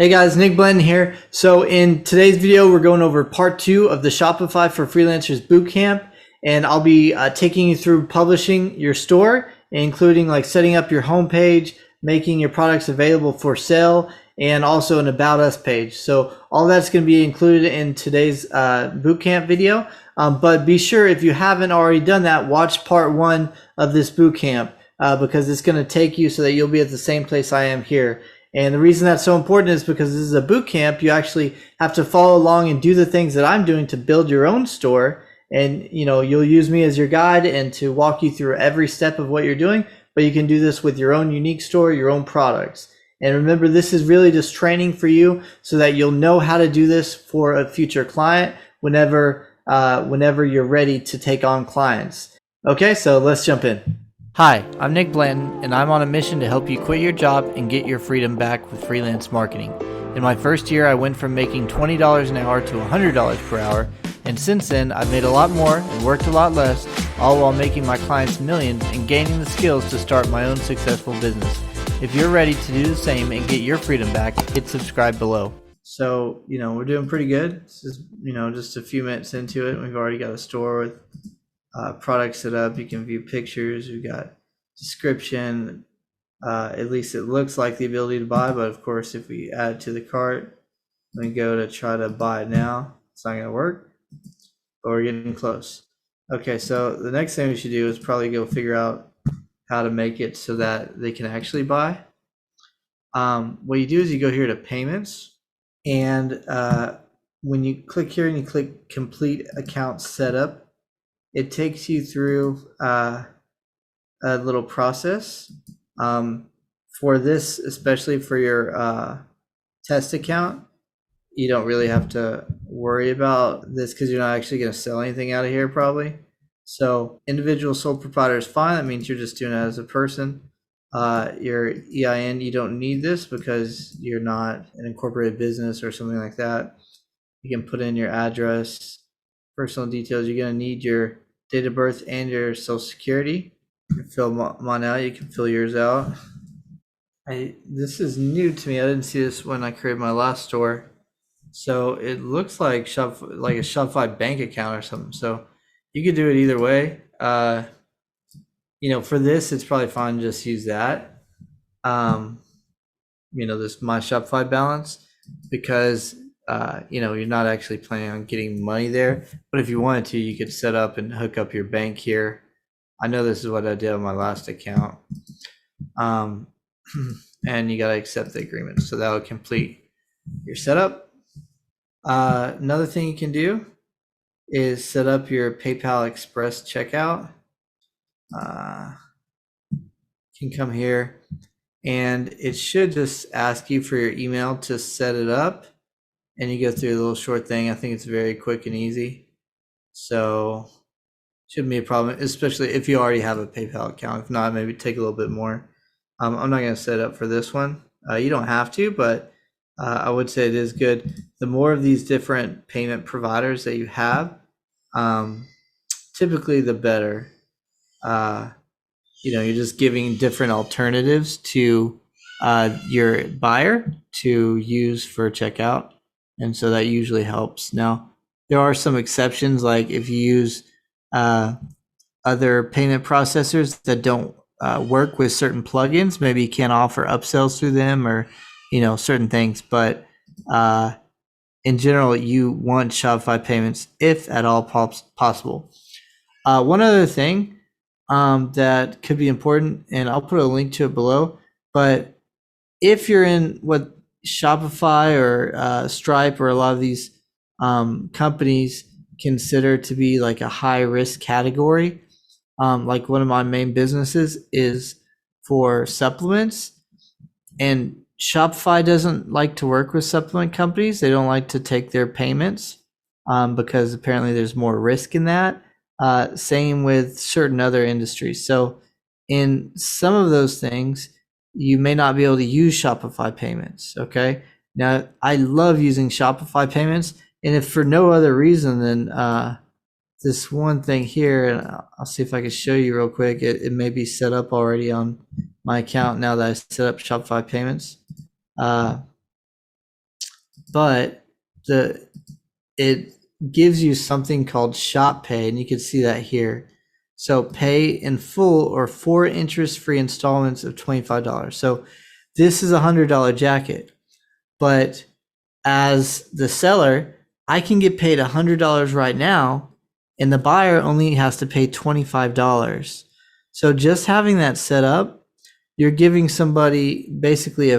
Hey guys, Nick Blanton here. So in today's video, we're going over part 2 of the Shopify for Freelancers Bootcamp, and I'll be taking you through publishing your store, including like setting up your homepage, making your products available for sale, and also an About Us page. So all that's going to be included in today's Bootcamp video. But be sure, if you haven't already done that, watch part 1 of this Bootcamp because it's going to take you so that you'll be at the same place I am here. And the reason that's so important is because this is a boot camp. You actually have to follow along and do the things that I'm doing to build your own store. And you'll use me as your guide and to walk you through every step of what you're doing. But you can do this with your own unique store, your own products. And remember, this is really just training for you so that you'll know how to do this for a future client whenever you're ready to take on clients. Okay, so let's jump in. Hi, I'm Nick Blanton, and I'm on a mission to help you quit your job and get your freedom back with freelance marketing. In my first year, I went from making $20 an hour to $100 per hour, and since then, I've made a lot more and worked a lot less, all while making my clients millions and gaining the skills to start my own successful business. If you're ready to do the same and get your freedom back, hit subscribe below. So, we're doing pretty good. This is, just a few minutes into it. We've already got a store with products set up. You can view pictures. We've got description. At least it looks like the ability to buy, but of course, if we add to the cart, we go to try to buy it now. It's not going to work, but we're getting close. Okay, so the next thing we should do is probably go figure out how to make it so that they can actually buy. What you do is you go here to payments, and when you click here and you click complete account setup, it takes you through a little process. For this, especially for your test account, you don't really have to worry about this because you're not actually going to sell anything out of here probably. So individual sole proprietor is fine. That means you're just doing it as a person. Your EIN, you don't need this because you're not an incorporated business or something like that. You can put in your address, personal details. You're going to need your date of birth and your social security. You can fill mine out. You can fill yours out. This is new to me. I didn't see this when I created my last store. So it looks like a Shopify bank account or something. So you could do it either way. For this, it's probably fine to just use that. This my Shopify balance, because you're not actually planning on getting money there. But if you wanted to, you could set up and hook up your bank here. I know this is what I did on my last account. And you got to accept the agreement. So that will complete your setup. Another thing you can do is set up your PayPal Express checkout. You can come here and it should just ask you for your email to set it up. And you go through a little short thing. I think it's very quick and easy. So shouldn't be a problem, especially if you already have a PayPal account. If not, maybe take a little bit more. I'm not going to set up for this one. You don't have to, but I would say it is good. The more of these different payment providers that you have, typically the better. You're just giving different alternatives to your buyer to use for checkout. And so that usually helps. Now, there are some exceptions, like if you use other payment processors that don't work with certain plugins, maybe you can't offer upsells through them or, certain things. But in general, you want Shopify payments if at all possible. One other thing that could be important, and I'll put a link to it below, but if you're in what Shopify or Stripe or a lot of these companies consider to be like a high risk category, like one of my main businesses is for supplements, and Shopify doesn't like to work with supplement companies. They don't like to take their payments because apparently there's more risk in that. Same with certain other industries. So in some of those things, you may not be able to use Shopify payments. Okay. Now, I love using Shopify payments, and if for no other reason than this one thing here, and I'll see if I can show you real quick. It may be set up already on my account now that I set up Shopify payments. but it gives you something called Shop Pay, and you can see that here. So pay in full or 4 interest-free installments of $25. So this is a $100 jacket, but as the seller, I can get paid $100 right now, and the buyer only has to pay $25. So just having that set up, you're giving somebody basically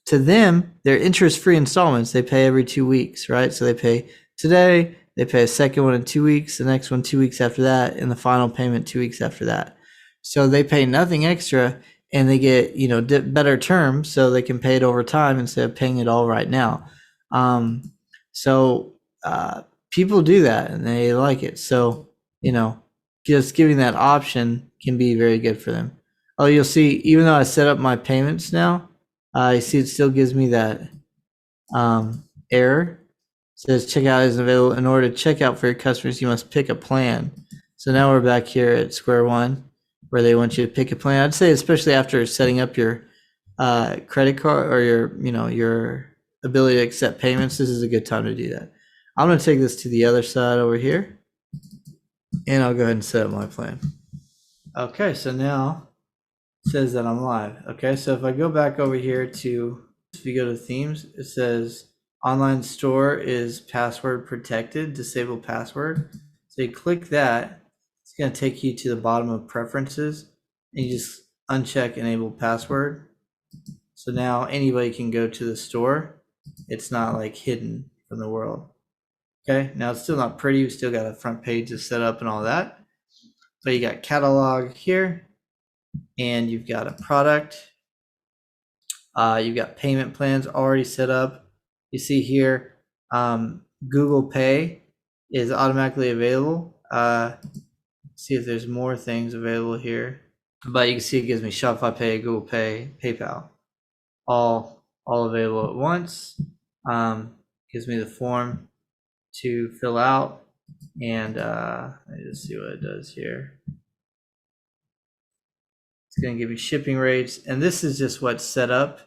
to them, they're interest-free installments. They pay every 2 weeks, right? So they pay today, they pay a second one in 2 weeks, the next one 2 weeks after that, and the final payment 2 weeks after that. So they pay nothing extra, and they get, you know, better terms, so they can pay it over time instead of paying it all right now. People do that and they like it. So, you know, just giving that option can be very good for them. Oh, you'll see, even though I set up my payments now, you see it still gives me that error. It says checkout isn't available. In order to check out for your customers, you must pick a plan. So now we're back here at square one, where they want you to pick a plan. I'd say especially after setting up your credit card or your ability to accept payments, this is a good time to do that. I'm going to take this to the other side over here, and I'll go ahead and set up my plan. Okay, so now it says that I'm live. Okay, so if I go back over here to, if you go to themes, it says online store is password protected, disable password. So you click that, it's going to take you to the bottom of preferences, and you just uncheck enable password. So now anybody can go to the store. It's not like hidden from the world. Okay, now it's still not pretty. We still got a front page to set up and all that. But you got catalog here, and you've got a product. You've got payment plans already set up. You see here, Google Pay is automatically available. See if there's more things available here. But you can see it gives me Shopify Pay, Google Pay, PayPal, all available at once. Gives me the form to fill out, and let me just see what it does here. It's going to give me shipping rates, and this is just what's set up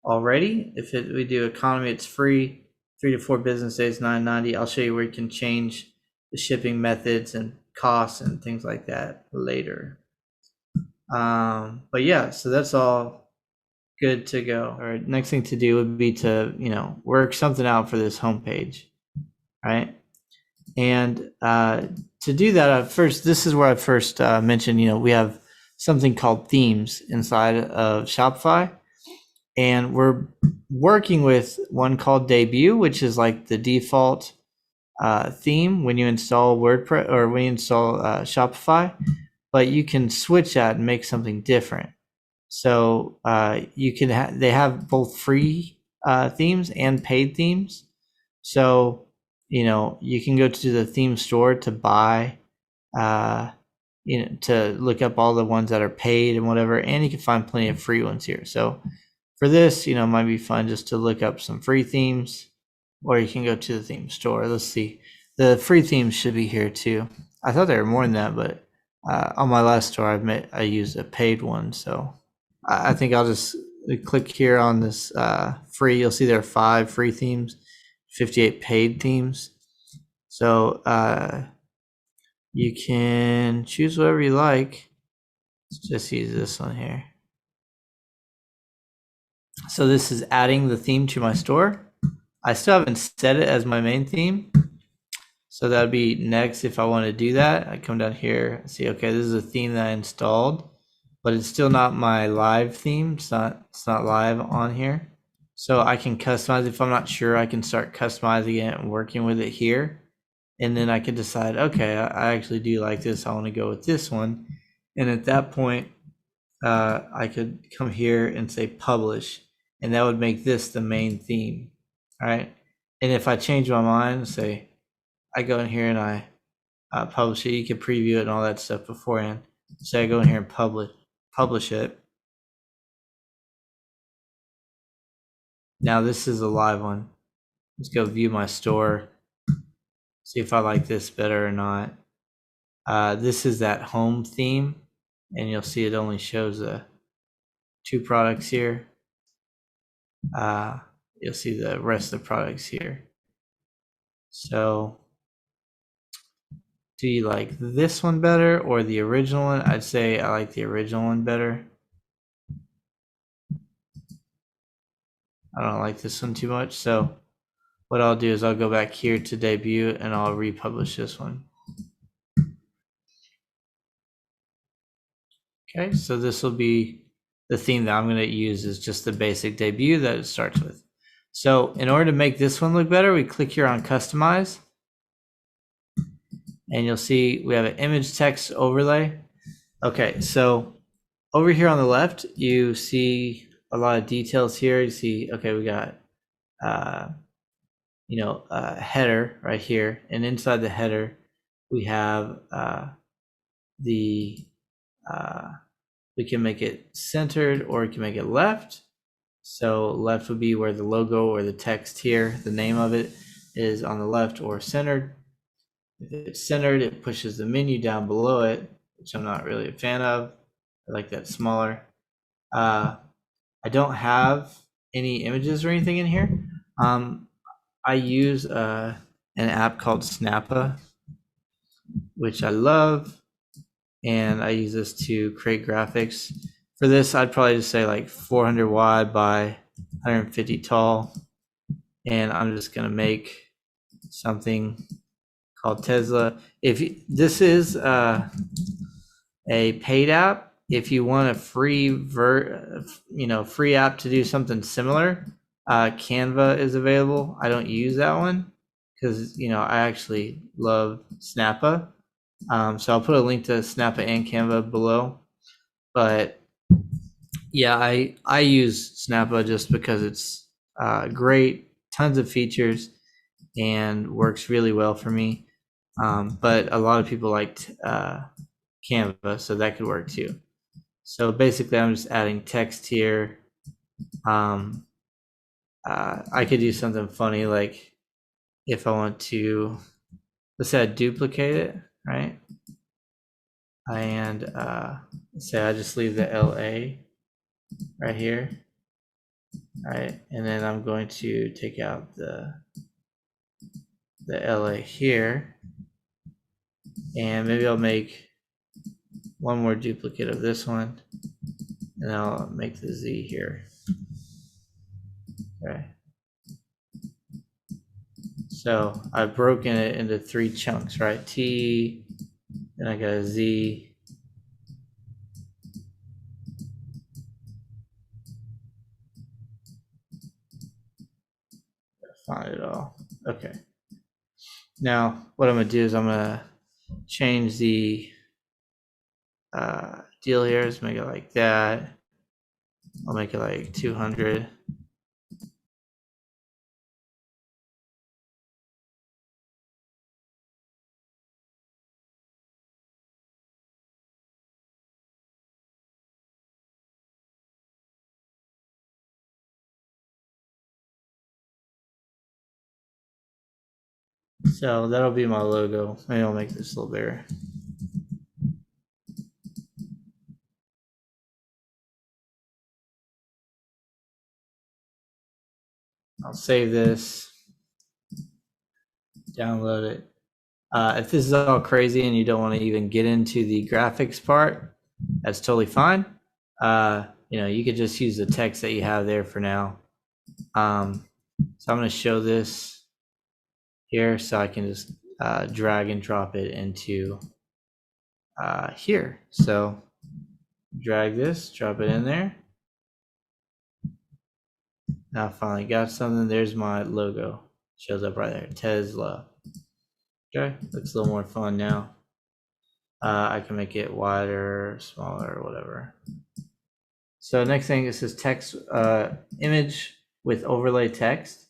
already. If we do economy, it's free, 3 to 4 business days, $9.90. I'll show you where you can change the shipping methods and costs and things like that later. But yeah, so that's all good to go. All right, next thing to do would be to, work something out for this homepage, right? And to do that, first, this is where I first mentioned, we have something called themes inside of Shopify, and we're working with one called Debut, which is like the default theme when you install WordPress or when you install Shopify, but you can switch that and make something different. So you can they have both free themes and paid themes. So you can go to the theme store to buy, to look up all the ones that are paid and whatever, and you can find plenty of free ones here. So for this, it might be fun just to look up some free themes, or you can go to the theme store. Let's see. The free themes should be here too. I thought there were more than that, but on my last store, I used a paid one. So I think I'll just click here on this free. You'll see there are 5 free themes, 58 paid themes. So you can choose whatever you like. Let's just use this one here. So this is adding the theme to my store. I still haven't set it as my main theme. So that'd be next if I want to do that. I come down here, see, okay, this is a theme that I installed, but it's still not my live theme. It's not live on here. So I can customize. If I'm not sure, I can start customizing it and working with it here. And then I can decide, okay, I actually do like this. I want to go with this one. And at that point, I could come here and say publish, and that would make this the main theme. All right. And if I change my mind, say I go in here and I publish it, you can preview it and all that stuff beforehand. Say I go in here and publish it. Now this is a live one. Let's go view my store. See if I like this better or not. This is that home theme, and you'll see it only shows 2 products here. you'll see the rest of the products here. So do you like this one better or the original one? I'd say I like the original one better. I don't like this one too much. So what I'll do is I'll go back here to debut and I'll republish this one. Okay, so this will be the theme that I'm going to use is just the basic debut that it starts with. So in order to make this one look better, we click here on customize. And you'll see we have an image text overlay. Okay, so over here on the left, you see a lot of details here. You see, okay, we got, a header right here. And inside the header, we have we can make it centered or we can make it left. So left would be where the logo or the text here, the name of it is on the left, or centered. If it's centered, it pushes the menu down below it, which I'm not really a fan of. I like that smaller. I don't have any images or anything in here. I use an app called 𝗪𝗏, which I love. And I use this to create graphics. For this, I'd probably just say like 400 wide by 150 tall. And I'm just going to make something called 𝐷𝐿. This is a paid app. If you want a free app to do something similar, Canva is available. I don't use that one because I actually love 𝗪𝗏. So I'll put a link to 𝗪𝗏 and Canva below. But yeah, I use 𝗪𝗏 just because it's great, tons of features, and works really well for me. But a lot of people liked Canva, so that could work too. So basically, I'm just adding text here. I could do something funny, like if I want to, let's say I duplicate it, right? And let's say I just leave the LA right here, right? And then I'm going to take out the LA here, and maybe I'll make one more duplicate of this one, and I'll make the Z here. Okay. So I've broken it into 3 chunks, right? T, then I got a Z. Find it all. Okay. Now what I'm gonna do is I'm gonna change the deal here. Let's make it like that. I'll make it like 200. So that'll be my logo. Maybe I'll make this a little bigger. I'll save this, download it. If this is all crazy and you don't want to even get into the graphics part, that's totally fine. You could just use the text that you have there for now. So I'm going to show this here, so I can just drag and drop it into here. So drag this, drop it in there. Now I finally got something. There's my logo. Shows up right there, 𝗪𝗏. Okay, looks a little more fun now. I can make it wider, smaller, whatever. So next thing, this is text image with overlay text.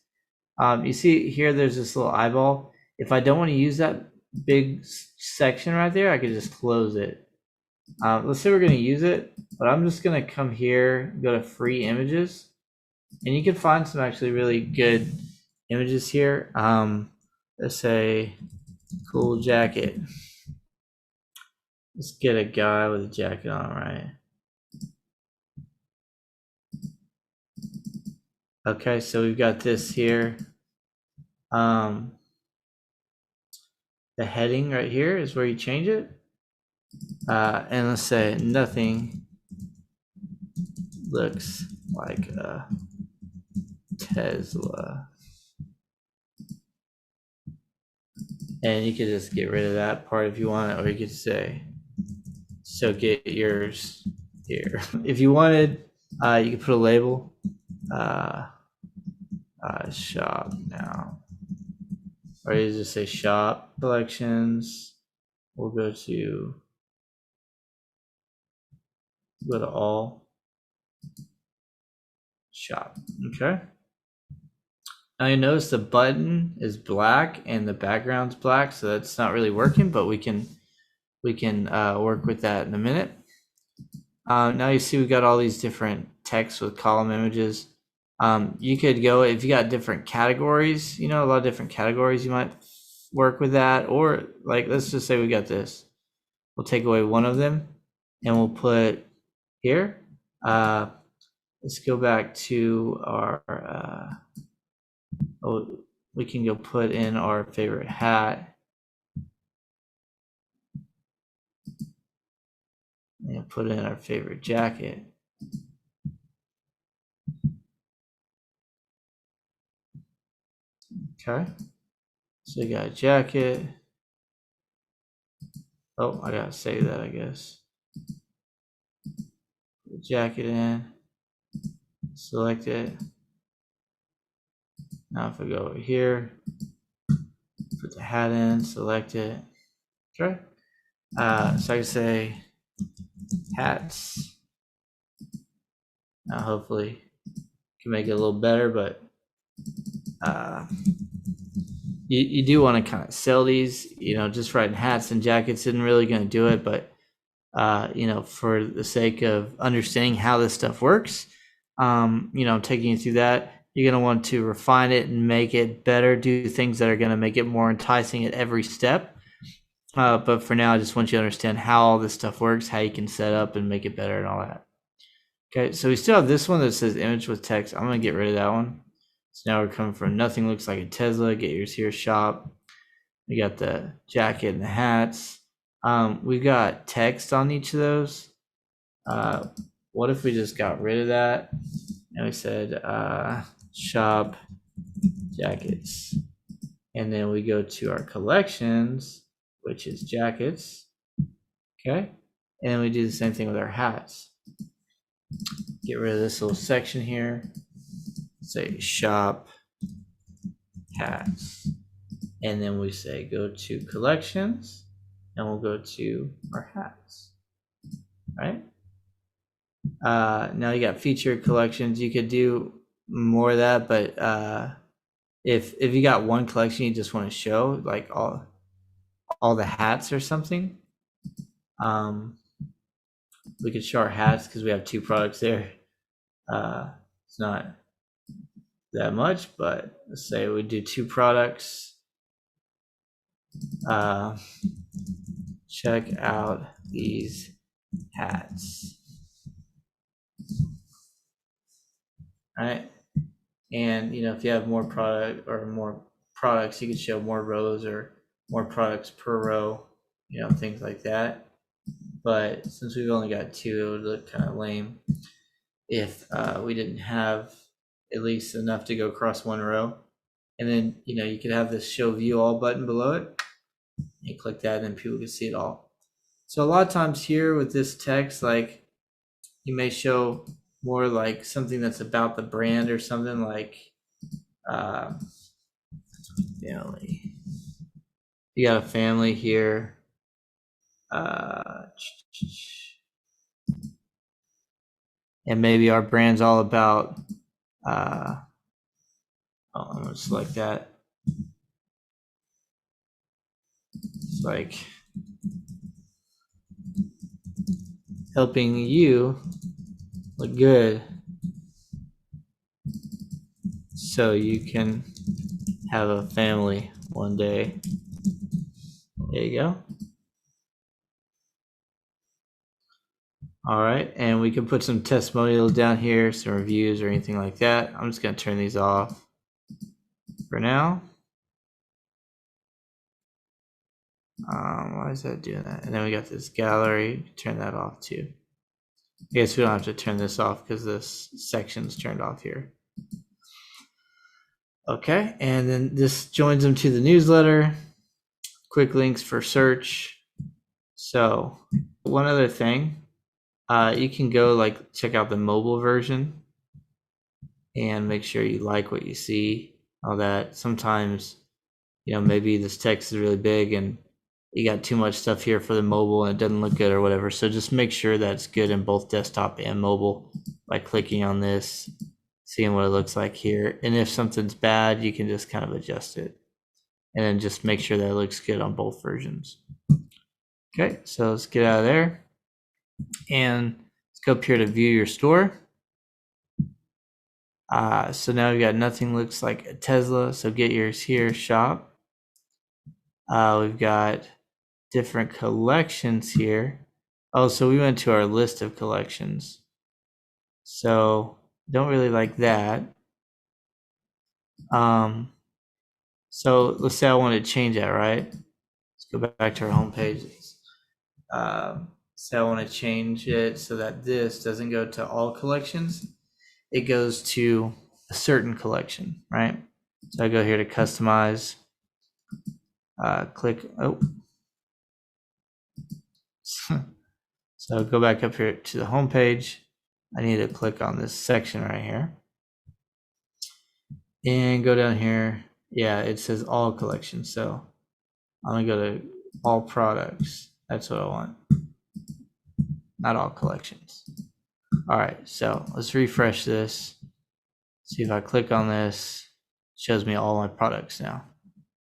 You see here, there's this little eyeball. If I don't want to use that big section right there, I could just close it. Let's say we're going to use it, but I'm just going to come here, go to free images, and you can find some actually really good images here. Let's say cool jacket. Let's get a guy with a jacket on, right? Okay, so we've got this here. The heading right here is where you change it. And let's say nothing looks like a Tesla. And you could just get rid of that part if you want, or you could say, so get yours here. If you wanted, you could put a label, shop now, or you just say shop collections. We'll go to all shop. Okay. Now you notice the button is black and the background's black, so that's not really working, but we can work with that in a minute. Now you see we've got all these different texts with column images. You could go, if you got different categories, a lot of different categories, you might work with that. Or like, let's just say we got this. We'll take away one of them and we'll put here. Let's go back to our, we can go put in our favorite hat. And put in our favorite jacket. Okay, so you got a jacket. Oh, I gotta save that, I guess. Put the jacket in, select it. Now if I go over here, put the hat in, select it. Okay, so I can say hats. Now hopefully can make it a little better, but you do want to kind of sell these. Just writing hats and jackets isn't really going to do it, but for the sake of understanding how this stuff works, I'm taking you through that. You're going to want to refine it and make it better, do things that are going to make it more enticing at every step. But for now, I just want you to understand how all this stuff works, how you can set up and make it better and all that. Okay, so we still have this one that says image with text. I'm going to get rid of that one. So now we're coming from nothing looks like a Tesla, get yours here, shop. We got the jacket and the hats. We've got text on each of those. What if we just got rid of that and we said shop jackets, and then we go to our collections, which is jackets. Okay, and then we do the same thing with our hats. Get rid of this little section here, say shop hats, and then we say go to collections, and we'll go to our hats. Right, now you got featured collections. You could do more of that, but if you got one collection you just want to show, like all the hats or something, we could show our hats because we have 2 products there. It's not that much, but let's say we do 2 products. Check out these hats. All right, and if you have more product or more products, you could show more rows or more products per row, things like that. But since we've only got 2, it would look kind of lame if we didn't have at least enough to go across one row. And then you could have this show view all button below it. You click that and then people can see it all. So a lot of times here with this text, like you may show more like something that's about the brand or something like family. You got a family here. And maybe our brand's all about I'm gonna select that. It's like helping you look good so you can have a family one day. There you go. All right, and we can put some testimonials down here, some reviews or anything like that. I'm just going to turn these off for now. Why is that doing that? And then we got this gallery, turn that off too. I guess we don't have to turn this off because this section's turned off here. Okay, and then this joins them to the newsletter. Quick links for search. So one other thing, you can go like check out the mobile version and make sure you like what you see, all that. Sometimes, you know, maybe this text is really big and you got too much stuff here for the mobile and it doesn't look good or whatever. So just make sure that it's good in both desktop and mobile by clicking on this, seeing what it looks like here. And if something's bad, you can just kind of adjust it and then just make sure that it looks good on both versions. Okay, so let's get out of there and let's go up here to view your store. So now we've got nothing looks like a Tesla. So get yours here, shop. We've got different collections here. Oh, so we went to our list of collections. So don't really like that. So let's say I want to change that, right? Let's go back to our home page. Say I want to change it so that this doesn't go to all collections. It goes to a certain collection, right? So I go here to customize, click, oh. So go back up here to the home page. I need to click on this section right here and go down here. Yeah, it says all collections. So I'm gonna go to all products. That's what I want, not all collections. All right, so let's refresh this. See if I click on this, it shows me all my products now.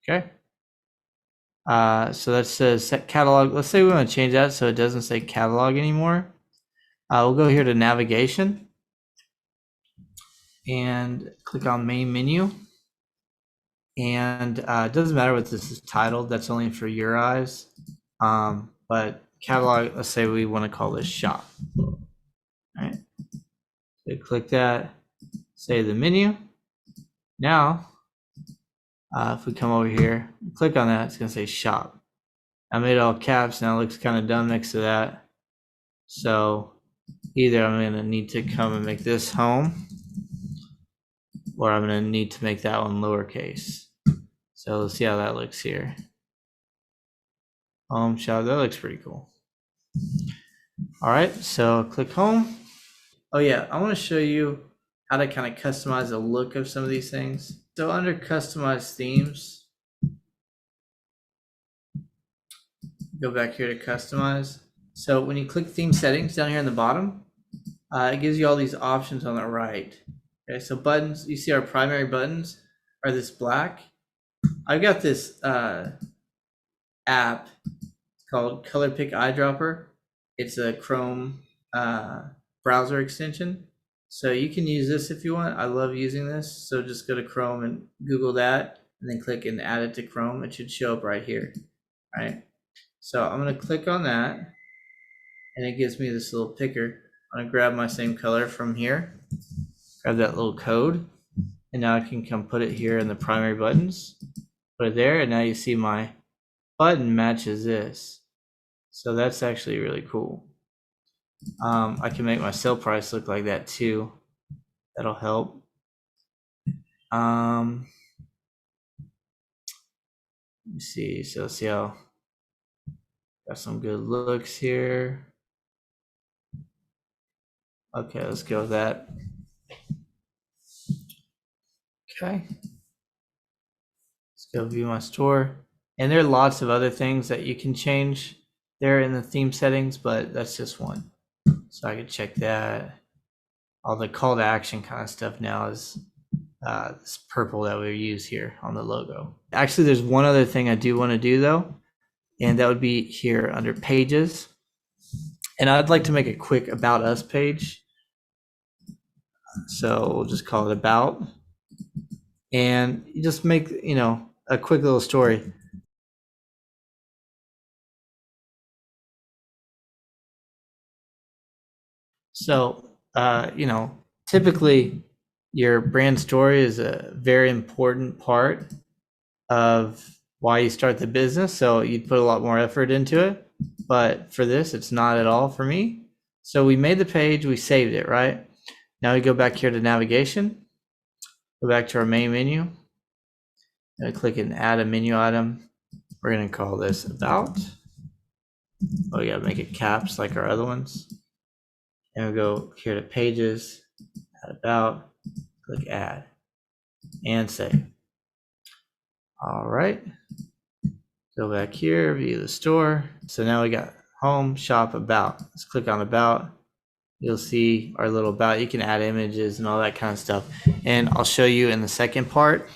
Okay. So that says set catalog. Let's say we want to change that so it doesn't say catalog anymore. We'll go here to navigation and click on main menu. And it doesn't matter what this is titled, that's only for your eyes. But catalog, let's say we want to call this shop. All right. So click that, say the menu. Now, if we come over here, click on that, it's going to say shop. I made it all caps, now it looks kind of dumb next to that. So either I'm going to need to come and make this home, or I'm going to need to make that one lowercase. So let's see how that looks here. Home shop, that looks pretty cool. All right, so click home. Oh yeah, I want to show you how to kind of customize the look of some of these things. So under customize themes, go back here to customize. So when you click theme settings down here in the bottom, it gives you all these options on the right. Okay, so buttons, you see our primary buttons are this black. I've got this app called Color Pick Eyedropper. It's a Chrome browser extension. So you can use this if you want. I love using this. So just go to Chrome and Google that and then click and add it to Chrome. It should show up right here. All right. So I'm going to click on that and it gives me this little picker. I'm going to grab my same color from here, grab that little code, and now I can come put it here in the primary buttons, put it there, and now you see my button matches this. So that's actually really cool. I can make my sale price look like that too. That'll help. Let me see. So see how got some good looks here. Okay, let's go with that. Okay. Let's go view my store. And there are lots of other things that you can change there in the theme settings, but that's just one. So I could check that. All the call to action kind of stuff now is this purple that we use here on the logo. Actually, there's one other thing I do want to do though, and that would be here under pages. And I'd like to make a quick about us page. So we'll just call it about, and you just make, you know, a quick little story. So, typically your brand story is a very important part of why you start the business. So you'd put a lot more effort into it. But for this, it's not at all for me. So we made the page, we saved it, right? Now we go back here to navigation, go back to our main menu, and click and add a menu item. We're going to call this about. Oh, we got to make it caps like our other ones. And we'll go here to pages, add about, click add, and save. All right. Go back here, view the store. So now we got home, shop, about. Let's click on about. You'll see our little about. You can add images and all that kind of stuff. And I'll show you in the second part,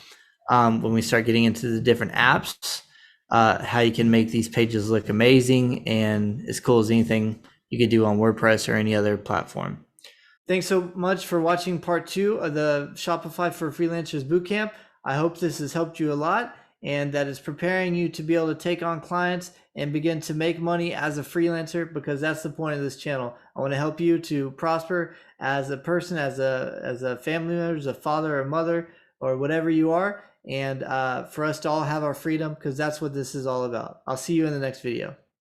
when we start getting into the different apps, how you can make these pages look amazing and as cool as anything you could do on WordPress or any other platform. Thanks so much for watching part 2 of the Shopify for Freelancers Bootcamp. I hope this has helped you a lot and that it's preparing you to be able to take on clients and begin to make money as a freelancer, because that's the point of this channel. I want to help you to prosper as a person, as a family member, as a father or mother, or whatever you are, and for us to all have our freedom, because that's what this is all about. I'll see you in the next video.